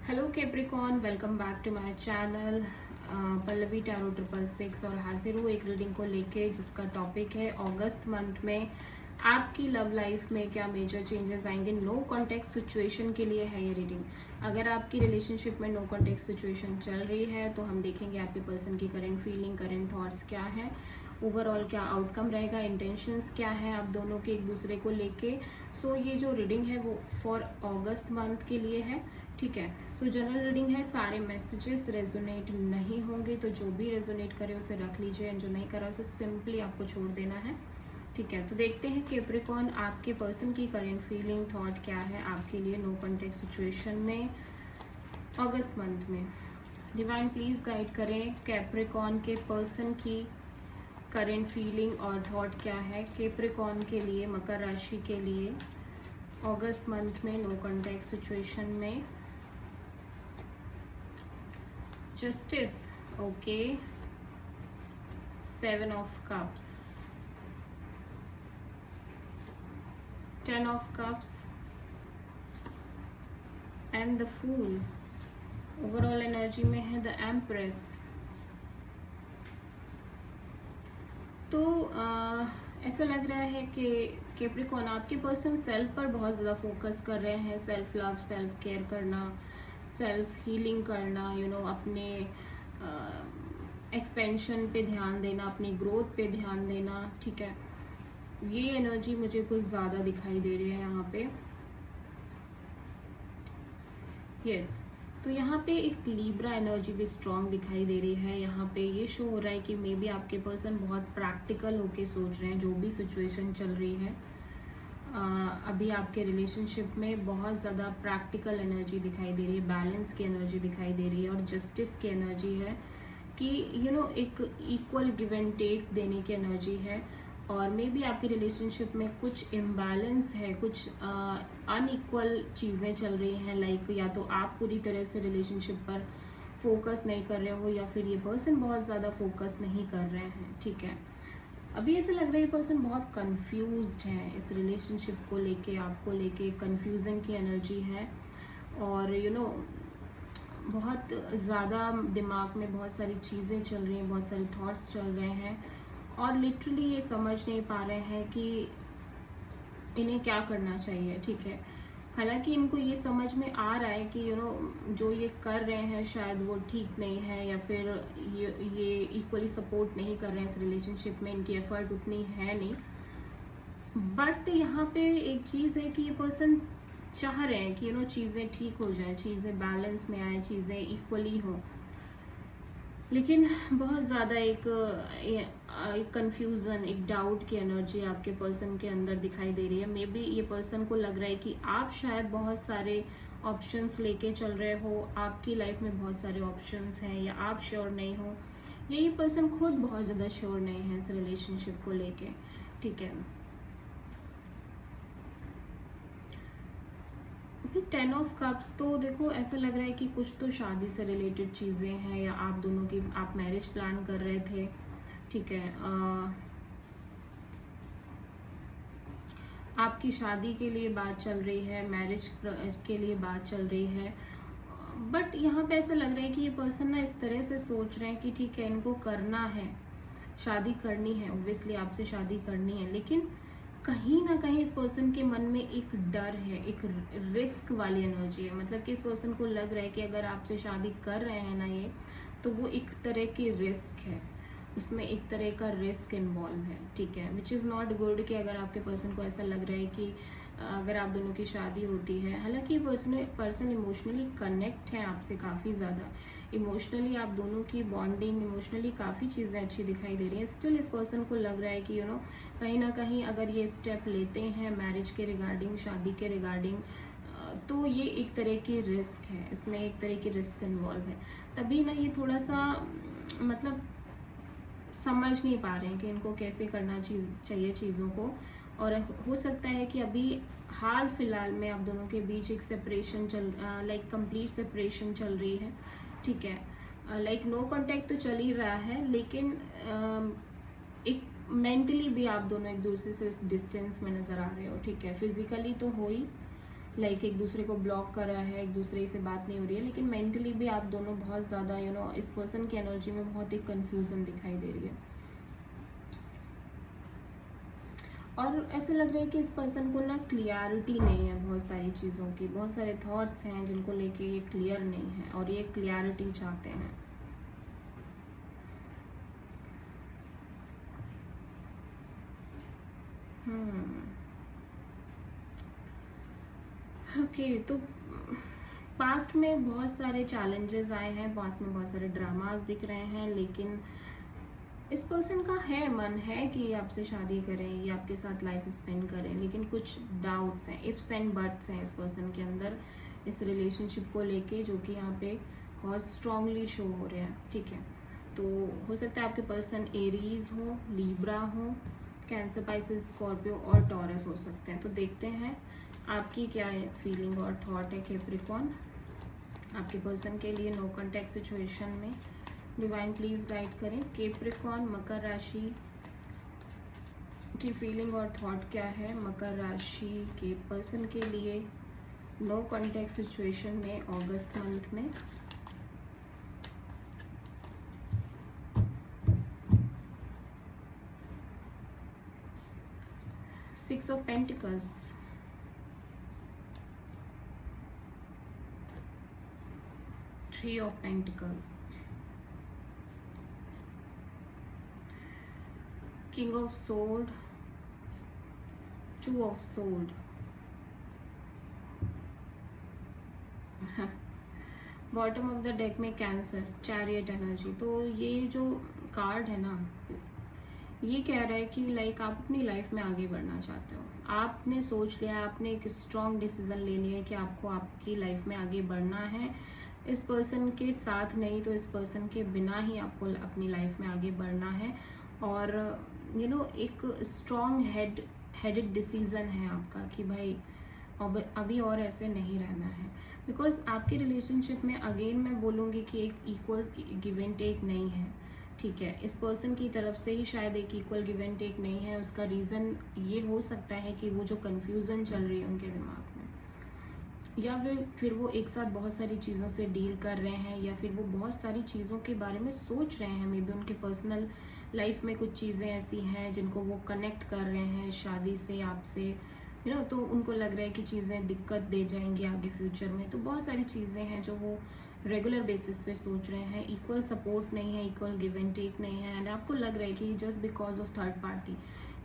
Hello Capricorn, welcome back to my channel. Pallavi tarot 666 और हाजिर हूँ एक रीडिंग को लेके जिसका टॉपिक है अगस्त मंथ में आपकी लव लाइफ में क्या मेजर चेंजेस आएंगे। नो कॉन्टेक्ट सिचुएशन के लिए है ये रीडिंग। अगर आपकी रिलेशनशिप में नो कॉन्टेक्ट सिचुएशन चल रही है तो हम देखेंगे आपके पर्सन की करंट फीलिंग, करंट थॉट्स क्या है, ओवरऑल क्या आउटकम रहेगा, इंटेंशंस क्या है आप दोनों के एक दूसरे को लेके। सो ये जो रीडिंग है वो फॉर अगस्त मंथ के लिए है, ठीक है। सो जनरल रीडिंग है, सारे मैसेजेस रेजोनेट नहीं होंगे, तो जो भी रेजोनेट करे उसे रख लीजिए एंड जो नहीं करा उसे सिंपली आपको छोड़ देना है, ठीक है। तो देखते हैं कैप्रिकॉन आपके पर्सन की करंट फीलिंग, थॉट क्या है आपके लिए नो कॉन्टेक्ट सिचुएशन में अगस्त मंथ में। डिवाइन प्लीज गाइड करें कैप्रिकॉन के पर्सन की करंट फीलिंग और थॉट क्या है कैप्रिकॉन के लिए, मकर राशि के लिए अगस्त मंथ में नो कॉन्टेक्ट सिचुएशन में। Justice, okay, 7 of cups, 10 of cups and the fool. Overall energy में है द एम्प्रेस। तो ऐसा लग रहा है कि कैप्रिकॉन आपके पर्सन सेल्फ पर बहुत ज़्यादा फोकस कर रहे हैं, सेल्फ लव, सेल्फ केयर करना, सेल्फ हीलिंग करना, अपने एक्सपेंशन पे ध्यान देना, अपनी ग्रोथ पे ध्यान देना, ठीक है। ये एनर्जी मुझे कुछ ज़्यादा दिखाई दे रही है यहाँ पे, यस। तो यहाँ पे एक लिब्रा एनर्जी भी स्ट्रॉन्ग दिखाई दे रही है। यहाँ पे ये शो हो रहा है कि मे बी आपके पर्सन बहुत प्रैक्टिकल होके सोच रहे हैं जो भी सिचुएशन चल रही है। अभी आपके रिलेशनशिप में बहुत ज़्यादा प्रैक्टिकल एनर्जी दिखाई दे रही है, बैलेंस की एनर्जी दिखाई दे रही है और जस्टिस की एनर्जी है कि एक इक्वल गिव एंड टेक देने की एनर्जी है। और मे बी आपके रिलेशनशिप में कुछ इम्बैलेंस है, कुछ अनइक्वल चीज़ें चल रही हैं, लाइक या तो आप पूरी तरह से रिलेशनशिप पर फोकस नहीं कर रहे हो या फिर ये पर्सन बहुत ज़्यादा फोकस नहीं कर रहे हैं, ठीक है। अभी ऐसा लग रहा है ये पर्सन बहुत कंफ्यूज्ड है इस रिलेशनशिप को लेके, आपको लेके कंफ्यूजन की एनर्जी है। और बहुत ज़्यादा दिमाग में बहुत सारी चीज़ें चल रही हैं, बहुत सारे थॉट्स चल रहे हैं और लिटरली ये समझ नहीं पा रहे हैं कि इन्हें क्या करना चाहिए, ठीक है। हालांकि इनको ये समझ में आ रहा है कि जो ये कर रहे हैं शायद वो ठीक नहीं है या फिर ये इक्वली सपोर्ट नहीं कर रहे हैं इस रिलेशनशिप में, इनकी एफर्ट उतनी है नहीं। बट यहाँ पे एक चीज़ है कि ये पर्सन चाह रहे हैं कि चीज़ें ठीक हो जाए, चीज़ें बैलेंस में आए, चीज़ें इक्वली हों, लेकिन बहुत ज़्यादा एक कंफ्यूजन, एक डाउट की एनर्जी आपके पर्सन के अंदर दिखाई दे रही है। मे बी ये पर्सन को लग रहा है कि आप शायद बहुत सारे ऑप्शंस लेके चल रहे हो, आपकी लाइफ में बहुत सारे ऑप्शंस हैं या आप श्योर नहीं हो, यही पर्सन खुद बहुत ज़्यादा श्योर नहीं है इस रिलेशनशिप को लेके, ठीक है। फिर 10 ऑफ कप्स, तो देखो ऐसा लग रहा है कि कुछ तो शादी से रिलेटेड चीज़ें हैं या आप दोनों की, आप मैरिज प्लान कर रहे थे, ठीक है। आपकी शादी के लिए बात चल रही है, मैरिज के लिए बात चल रही है। बट यहाँ पे ऐसा लग रहा है कि ये पर्सन ना इस तरह से सोच रहे हैं कि ठीक है इनको करना है, शादी करनी है, ऑब्वियसली आपसे शादी करनी है, लेकिन कहीं ना कहीं इस पर्सन के मन में एक डर है, एक रिस्क वाली एनर्जी है। मतलब कि इस पर्सन को लग रहा है कि अगर आपसे शादी कर रहे हैं ना ये, तो वो एक तरह की रिस्क है, उसमें एक तरह का रिस्क इन्वॉल्व है, ठीक है। विच इज़ नॉट गुड कि अगर आपके पर्सन को ऐसा लग रहा है कि अगर आप दोनों की शादी होती है, हालांकि पर्सन इमोशनली कनेक्ट है आपसे काफ़ी ज़्यादा, इमोशनली आप दोनों की बॉन्डिंग, इमोशनली काफ़ी चीज़ें अच्छी दिखाई दे रही है। स्टिल इस पर्सन को लग रहा है कि कहीं ना कहीं अगर ये स्टेप लेते हैं मैरिज के रिगार्डिंग, शादी के रिगार्डिंग, तो ये एक तरह की रिस्क है, इसमें एक तरह की रिस्क इन्वॉल्व है। तभी ना ये थोड़ा सा मतलब समझ नहीं पा रहे हैं कि इनको कैसे करना चाहिए चीज़ों को। और हो सकता है कि अभी हाल फिलहाल में आप दोनों के बीच एक सेपरेशन लाइक कंप्लीट सेपरेशन चल रही है, ठीक है। लाइक नो कांटेक्ट तो चल ही रहा है, लेकिन एक मेंटली भी आप दोनों एक दूसरे से डिस्टेंस में नज़र आ रहे हो, ठीक है। फिजिकली तो हो ही, लाइक एक दूसरे को ब्लॉक कर रहा है, एक दूसरे से बात नहीं हो रही है, लेकिन मेंटली भी आप दोनों बहुत ज़्यादा इस पर्सन की एनर्जी में बहुत ही कंफ्यूजन दिखाई दे रही है। और ऐसा लग रहा है कि इस पर्सन को ना क्लियरिटी नहीं है बहुत सारी चीज़ों की, बहुत सारे थॉट्स हैं जिनको लेके ये क्लियर नहीं है और ये क्लियरिटी चाहते हैं। ओके, तो पास्ट में बहुत सारे चैलेंजेस आए हैं, पास्ट में बहुत सारे ड्रामास दिख रहे हैं, लेकिन इस पर्सन का मन है कि ये आपसे शादी करें, ये आपके साथ लाइफ स्पेंड करें, लेकिन कुछ डाउट्स हैं, इफ्स एंड बट्स हैं इस पर्सन के अंदर इस रिलेशनशिप को लेके, जो कि यहाँ पे बहुत स्ट्रांगली शो हो रहे हैं। ठीक है, तो हो सकता है आपके पर्सन एरीज हो, लीब्रा हो, कैंसर, पाइसेस, स्कॉर्पियो और टॉरस हो सकते हैं। तो देखते हैं आपकी क्या फीलिंग और थॉट है कैप्रिकॉर्न आपके पर्सन के लिए नो कॉन्टैक्ट सिचुएशन में। डिवाइन प्लीज गाइड करें कैप्रिकॉर्न मकर राशि की फीलिंग और थॉट क्या है मकर राशि के पर्सन के लिए नो कॉन्टैक्ट सिचुएशन में अगस्त मंथ में। Six of pentacles, three of pentacles, king of sword, two of sword, bottom of the deck में कैंसर, चैरियट एनर्जी। तो ये जो कार्ड है ना, ये कह रहा है कि लाइक आप अपनी लाइफ में आगे बढ़ना चाहते हो, आपने सोच लिया, आपने एक स्ट्रॉन्ग डिसीजन ले लिया है कि आपको आपकी लाइफ में आगे बढ़ना है। इस पर्सन के साथ नहीं तो इस पर्सन के बिना ही आपको अपनी लाइफ में आगे बढ़ना है। और एक स्ट्रॉन्ग हेडेड डिसीजन है आपका कि भाई अभी और ऐसे नहीं रहना है। बिकॉज आपके रिलेशनशिप में अगेन मैं बोलूँगी कि एक इक्वल गिव एंड टेक नहीं है। ठीक है, इस पर्सन की तरफ से ही शायद एक इक्वल गिव एंड टेक नहीं है। उसका रीज़न ये हो सकता है कि वो जो कन्फ्यूज़न चल रही है उनके दिमाग में, या फिर वो एक साथ बहुत सारी चीज़ों से डील कर रहे हैं, या फिर वो बहुत सारी चीज़ों के बारे में सोच रहे हैं। मे बी उनके पर्सनल लाइफ में कुछ चीज़ें ऐसी हैं जिनको वो कनेक्ट कर रहे हैं शादी से, आपसे, तो उनको लग रहा है कि चीज़ें दिक्कत दे जाएंगी आगे फ्यूचर में। तो बहुत सारी चीज़ें हैं जो वो रेगुलर बेसिस पे सोच रहे हैं। इक्वल सपोर्ट नहीं है, इक्वल गिव एंड टेक नहीं है। एंड आपको लग रहा है कि just because of third party,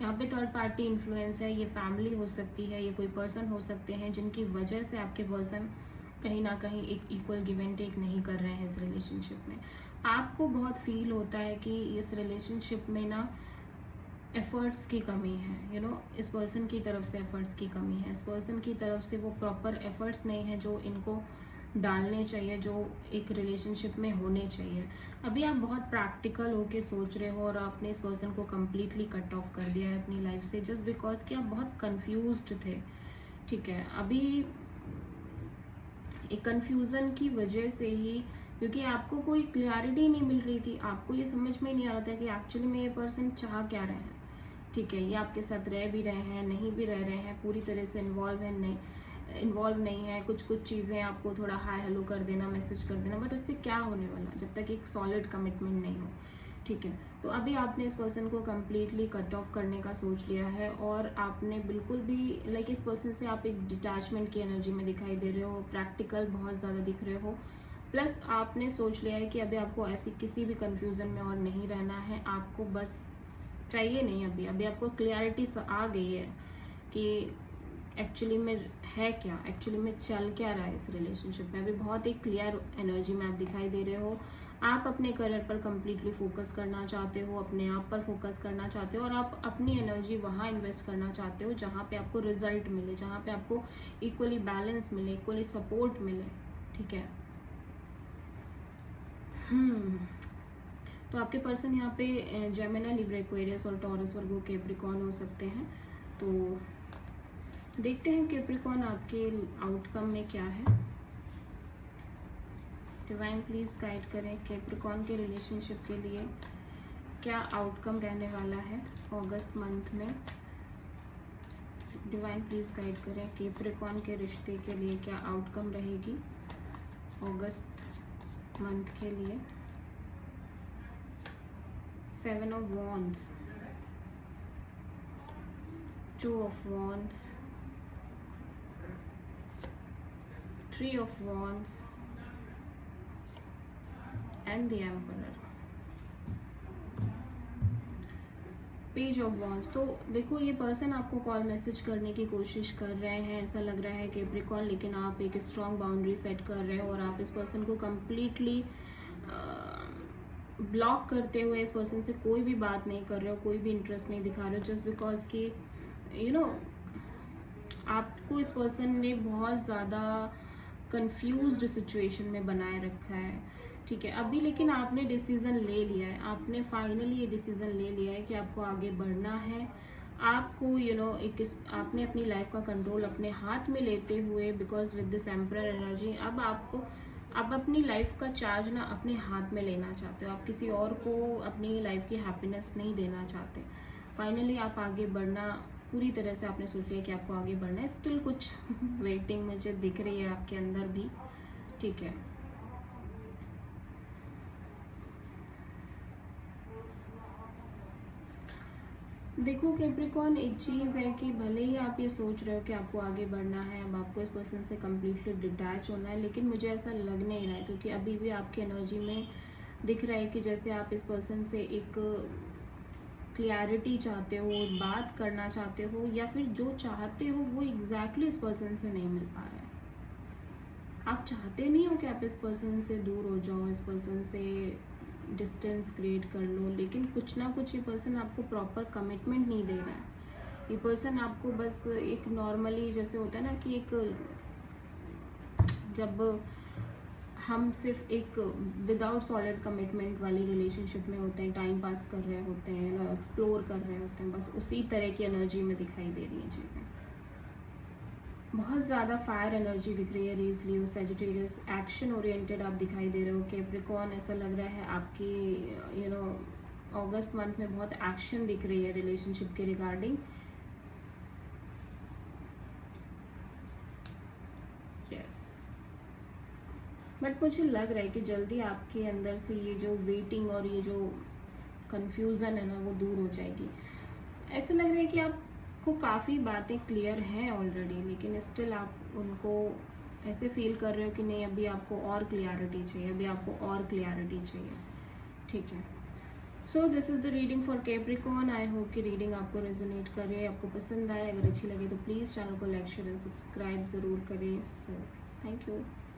यहाँ पे थर्ड पार्टी इन्फ्लुएंस है। ये फैमिली हो सकती है, ये कोई पर्सन हो सकते हैं जिनकी वजह से आपके पर्सन कहीं ना कहीं एक इक्वल गिव एंड टेक नहीं कर रहे हैं इस रिलेशनशिप में। आपको बहुत फील होता है कि इस रिलेशनशिप में ना एफर्ट्स की कमी है, इस पर्सन की तरफ से एफर्ट्स की कमी है। इस पर्सन की तरफ से वो प्रॉपर एफर्ट्स नहीं है जो इनको डालने चाहिए, जो एक रिलेशनशिप में होने चाहिए। अभी आप बहुत प्रैक्टिकल होके सोच रहे हो और आपने इस पर्सन को कम्प्लीटली कट ऑफ कर दिया है अपनी लाइफ से, जस्ट बिकॉज कि आप बहुत कंफ्यूज्ड थे। ठीक है, अभी एक कंफ्यूजन की वजह से ही, क्योंकि आपको कोई क्लैरिटी नहीं मिल रही थी, आपको ये समझ में नहीं आ रहा था कि एक्चुअली में ये पर्सन चाह क्या रहे हैं। ठीक है, ये आपके साथ रह भी रहे हैं, नहीं भी रह रहे हैं, पूरी तरह से इन्वॉल्व नहीं है। कुछ चीज़ें आपको थोड़ा हाय हेलो कर देना, मैसेज कर देना, बट उससे क्या होने वाला जब तक एक सॉलिड कमिटमेंट नहीं हो। ठीक है, तो अभी आपने इस पर्सन को कम्प्लीटली कट ऑफ करने का सोच लिया है और आपने बिल्कुल भी इस पर्सन से आप एक डिटैचमेंट की एनर्जी में दिखाई दे रहे हो, प्रैक्टिकल बहुत ज़्यादा दिख रहे हो। प्लस आपने सोच लिया है कि अभी आपको ऐसी किसी भी कन्फ्यूज़न में और नहीं रहना है, आपको बस चाहिए नहीं, अभी आपको क्लियरिटी आ गई है कि एक्चुअली में है क्या, एक्चुअली में चल क्या रहा है इस रिलेशनशिप में। अभी बहुत एक क्लियर एनर्जी में आप दिखाई दे रहे हो। आप अपने करियर पर कंप्लीटली फोकस करना चाहते हो, अपने आप पर फोकस करना चाहते हो, और आप अपनी एनर्जी वहाँ इन्वेस्ट करना चाहते हो जहाँ पे आपको रिजल्ट मिले, जहाँ पे आपको इक्वली बैलेंस मिले, इक्वली सपोर्ट मिले। ठीक है, तो आपके पर्सन यहाँ पे जेमिनी, लिब्रा, एक्वेरियस और टॉरस, वर्गो, कैप्रिकॉर्न हो सकते हैं। तो देखते हैं कैप्रिकॉर्न आपके आउटकम में क्या है। डिवाइन प्लीज गाइड करें कैप्रिकॉर्न के रिलेशनशिप के लिए क्या आउटकम रहने वाला है अगस्त मंथ में। डिवाइन प्लीज गाइड करें कैप्रिकॉर्न के रिश्ते के लिए क्या आउटकम रहेगी अगस्त मंथ के लिए। 7 of Wands, 2 of Wands, 3 of Wands and the Emperor, page of wands. तो देखो ये पर्सन आपको कॉल मैसेज करने की कोशिश कर रहे हैं, ऐसा लग रहा है कैप्रिकॉर्न, लेकिन आप एक स्ट्रॉन्ग बाउंड्री सेट कर रहे हो और आप इस पर्सन को कम्प्लीटली ब्लॉक करते हुए इस पर्सन से कोई भी बात नहीं कर रहे हो, कोई भी इंटरेस्ट नहीं दिखा रहे हो, जस्ट बिकॉज कि आपको इस पर्सन ने बहुत ज़्यादा कंफ्यूज्ड सिचुएशन में बनाए रखा है। ठीक है, अभी लेकिन आपने डिसीज़न ले लिया है, आपने फाइनली ये डिसीज़न ले लिया है कि आपको आगे बढ़ना है। आपको आपने अपनी लाइफ का कंट्रोल अपने हाथ में लेते हुए, because with this emperor energy अब अपनी लाइफ का चार्ज ना अपने हाथ में लेना चाहते हो। आप किसी और को अपनी लाइफ की हैप्पीनेस नहीं देना चाहते। फाइनली आप आगे बढ़ना पूरी तरह से आपने सोच लिया कि आपको आगे बढ़ना है। स्टिल कुछ वेटिंग मुझे दिख रही है आपके अंदर भी। ठीक है, देखो कैप्रिकॉर्न, एक चीज़ है कि भले ही आप ये सोच रहे हो कि आपको आगे बढ़ना है, अब आपको इस पर्सन से कम्प्लीटली डिटैच होना है, लेकिन मुझे ऐसा लग नहीं रहा है, क्योंकि अभी भी आपकी एनर्जी में दिख रहा है कि जैसे आप इस पर्सन से एक क्लैरिटी चाहते हो, बात करना चाहते हो, या फिर जो चाहते हो वो एग्जैक्टली इस पर्सन से नहीं मिल पा रहा है। आप चाहते नहीं हो कि आप इस पर्सन से दूर हो जाओ, इस पर्सन से डिस्टेंस क्रिएट कर लो, लेकिन कुछ ना कुछ ये पर्सन आपको प्रॉपर कमिटमेंट नहीं दे रहा है। ये पर्सन आपको बस एक नॉर्मली, जैसे होता है ना कि जब हम सिर्फ एक विदाउट सॉलिड कमिटमेंट वाली रिलेशनशिप में होते हैं, टाइम पास कर रहे होते हैं, एक्सप्लोर कर रहे होते हैं, बस उसी तरह की एनर्जी में दिखाई दे रही हैं चीज़ें। बहुत ज़्यादा फायर एनर्जी दिख रही है। रीज, लियो, सैजिटेरियस, एक्शन ओरिएंटेड आप दिखाई दे रहे हो। कैप्रिकॉर्न, ऐसा लग रहा है आपकी अगस्त मंथ में बहुत एक्शन दिख रही है रिलेशनशिप के रिगार्डिंग। यस, बट मुझे लग रहा है कि जल्दी आपके अंदर से ये जो वेटिंग और ये जो कंफ्यूजन है ना, वो दूर हो जाएगी। ऐसा लग रहा है कि आपको काफ़ी बातें क्लियर हैं ऑलरेडी, लेकिन स्टिल आप उनको ऐसे फील कर रहे हो कि नहीं, अभी आपको और क्लियरिटी चाहिए, अभी आपको और क्लियरिटी चाहिए। ठीक है, so this is the reading for Capricorn. I hope कि रीडिंग आपको रेजोनेट करे, आपको पसंद आए। अगर अच्छी लगे तो प्लीज़ चैनल को लाइक, शेयर एंड सब्सक्राइब ज़रूर करें। So thank you.